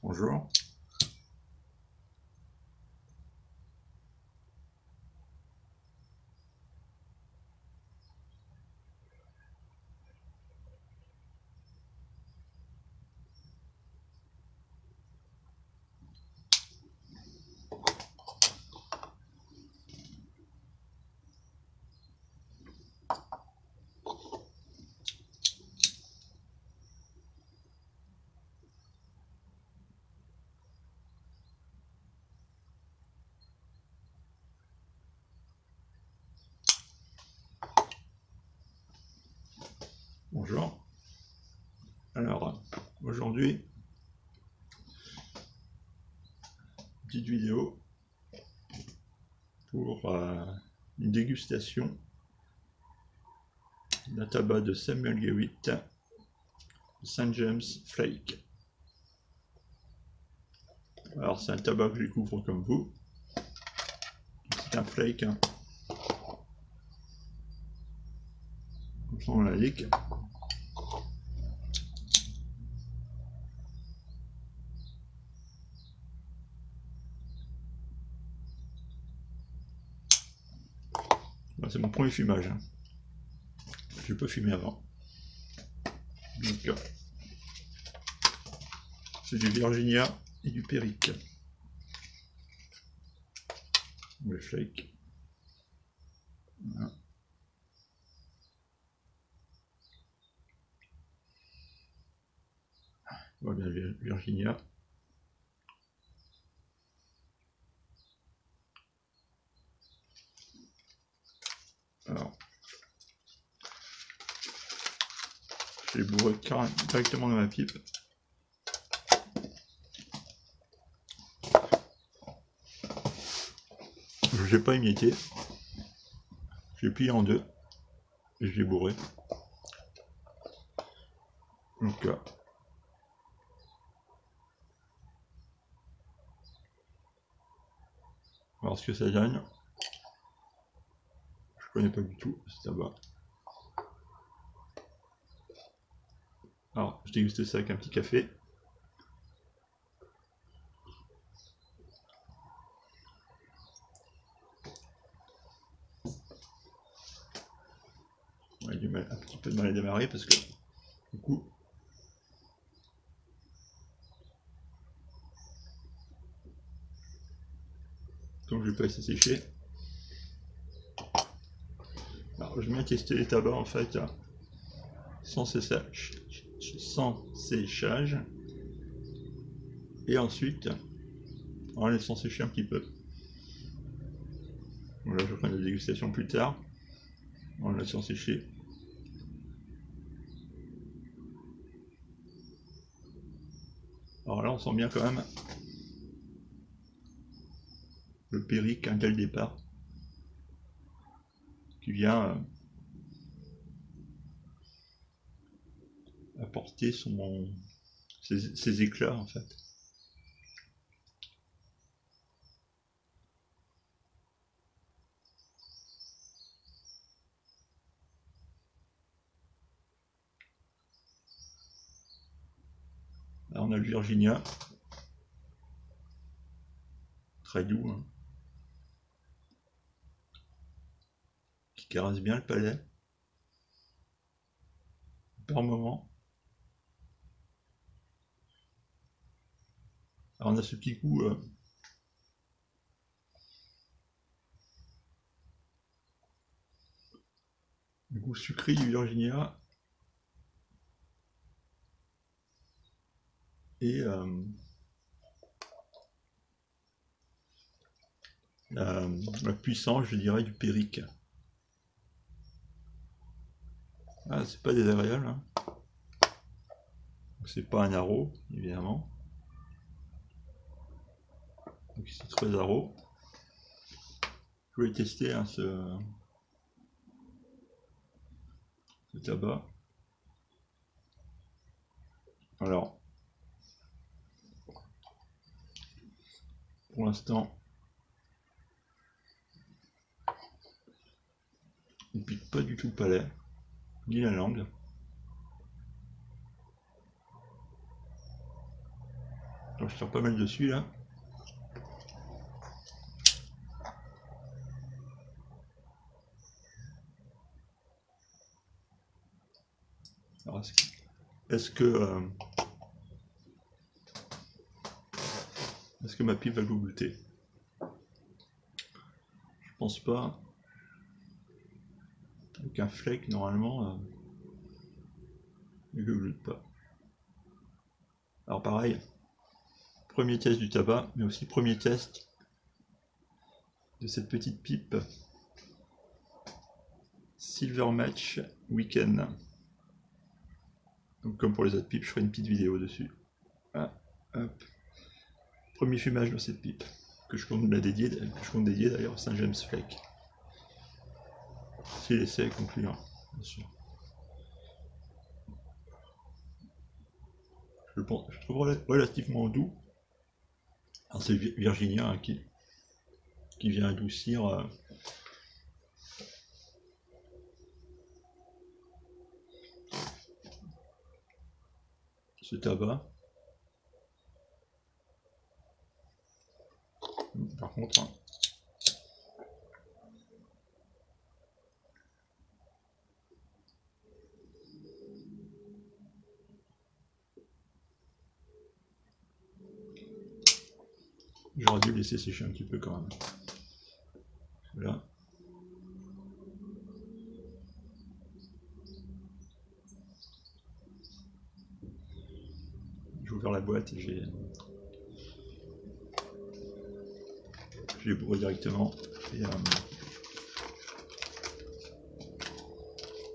Bonjour. Bonjour. Alors, aujourd'hui, petite vidéo pour une dégustation d'un tabac de Samuel Gewitt, St. James Flake. Alors, c'est un tabac que je découvre comme vous. C'est un flake. Comme ça, on l'indique. C'est mon premier fumage. Je n'ai pas fumé avant. Donc, c'est du Virginia et du Perique. Le flake. Voilà. Voilà, Virginia. Alors, je l'ai bourré directement dans ma pipe. Je ne l'ai pas émietté. Je l'ai plié en deux. Et je l'ai bourré. Donc là. Alors ce que ça donne. Je connais pas du tout ce tabac. Alors je déguste ça avec un petit café. On a un petit peu de mal à démarrer parce que du coup donc je vais pas laisser sécher. Alors je viens tester les tabacs en fait sans séchage et ensuite en laissant sécher un petit peu. Voilà, je ferai la dégustation plus tard en laissant sécher. Alors là on sent bien quand même le Perique dès le départ qui vient apporter ses éclats en fait. Là on a le Virginia, très doux, hein, qui caresse bien le palais par moment. Alors on a ce petit goût le goût sucré du Virginia et la puissance, je dirais, du Perique. Ah, c'est pas désagréable, hein. C'est pas un haro, évidemment. Donc c'est très haro. Je vais tester hein, ce tabac. Alors, pour l'instant, il pique pas du tout le palais, ni la langue. quand je tire pas mal dessus là. Alors, est-ce que ma pipe va goûter? Je pense pas. Avec un flake, normalement, il ne goûte pas. Alors pareil, premier test du tabac, mais aussi premier test de cette petite pipe Silver Match Weekend. Donc comme pour les autres pipes, je ferai une petite vidéo dessus. Ah, hop. Premier fumage de cette pipe, que je compte dédier d'ailleurs à Saint James Flake. Si l'essai est concluant, bien sûr. Je trouve relativement doux. C'est Virginia hein, qui vient adoucir ce tabac. Par contre, hein, j'aurais dû le laisser sécher un petit peu quand même. Voilà. J'ai ouvert la boîte et j'ai bourré directement. Et,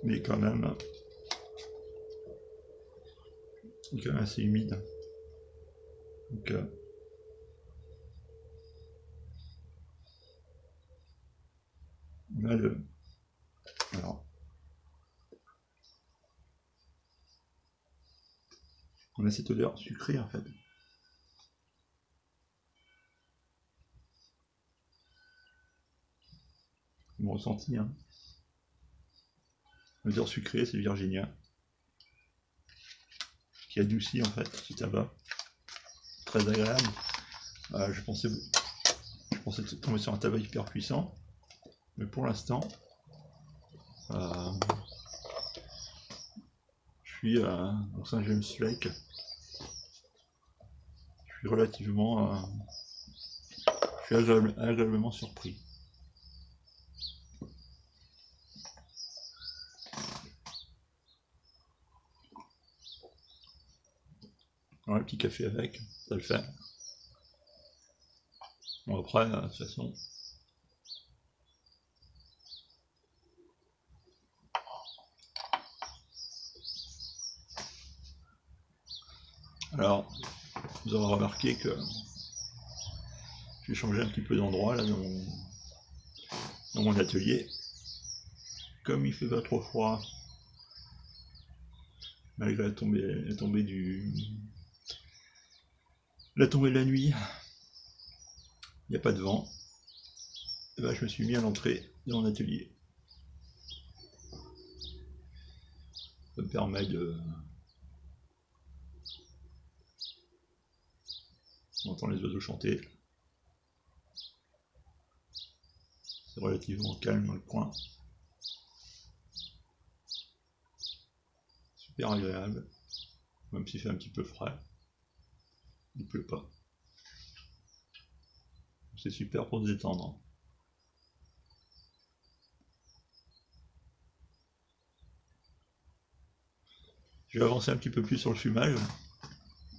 mais quand même, il est quand même assez humide. Donc, on a le... Alors, on a cette odeur sucrée en fait. Mon ressenti, hein. L'odeur sucrée, c'est Virginia. Qui adoucit en fait ce tabac. Très agréable. Je pensais tomber sur un tabac hyper puissant. Mais pour l'instant, je suis au Saint James Flake. Je suis relativement... je suis agréablement surpris. Un petit café avec, ça le fait. Bon après, de toute façon... Alors, vous aurez remarqué que j'ai changé un petit peu d'endroit là dans mon atelier. Comme il fait pas trop froid, malgré la tombée de la nuit, il n'y a pas de vent. Et ben, je me suis mis à l'entrée de mon atelier. Ça me permet de... On entend les oiseaux chanter. C'est relativement calme dans le coin. Super agréable, même s'il fait un petit peu frais. Il pleut pas. C'est super pour se détendre. Je vais avancer un petit peu plus sur le fumage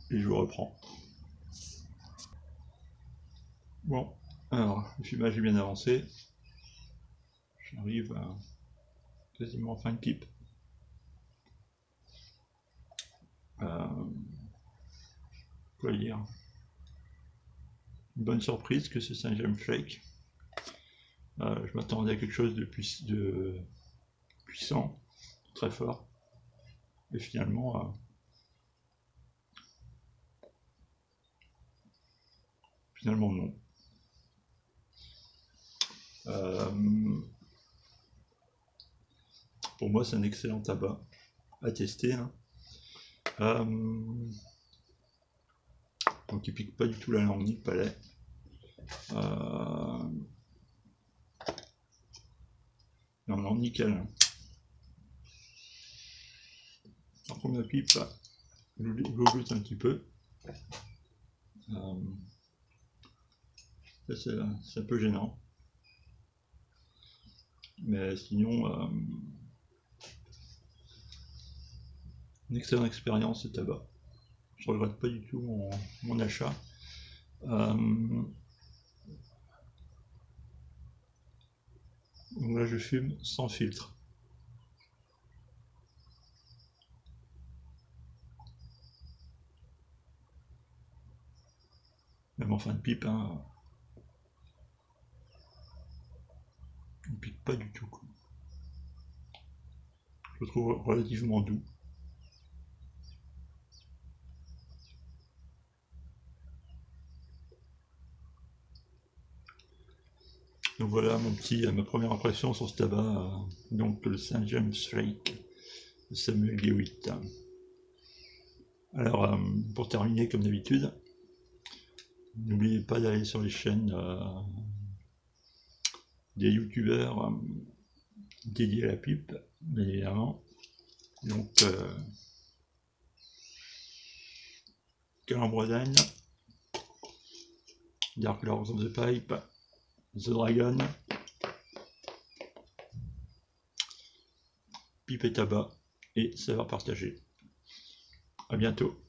et je vous reprends. Bon, alors le fumage est bien avancé. J'arrive à quasiment fin de pipe. Quoi dire? Une bonne surprise que ce Saint James Flake. Je m'attendais à quelque chose de puissant, très fort. Et finalement, non. Pour moi, c'est un excellent tabac à tester. Hein. Donc il pique pas du tout la langue ni le palais. Non, non, nickel. La première pipe, je goûte un petit peu. C'est un peu gênant. Mais sinon, une excellente expérience ce tabac. Je regrette pas du tout mon achat. Donc là je fume sans filtre. Même en fin de pipe, hein, il ne pique pas du tout. Je le trouve relativement doux. Donc voilà ma première impression sur ce tabac, donc le St. James Flake de Samuel Gewitt. Alors pour terminer comme d'habitude, n'oubliez pas d'aller sur les chaînes des youtubeurs dédiés à la pipe, bien évidemment. Donc Calambredan, Dark Lords of the Pipe, The Dragon, Pipe et tabac et savoir partager. À bientôt.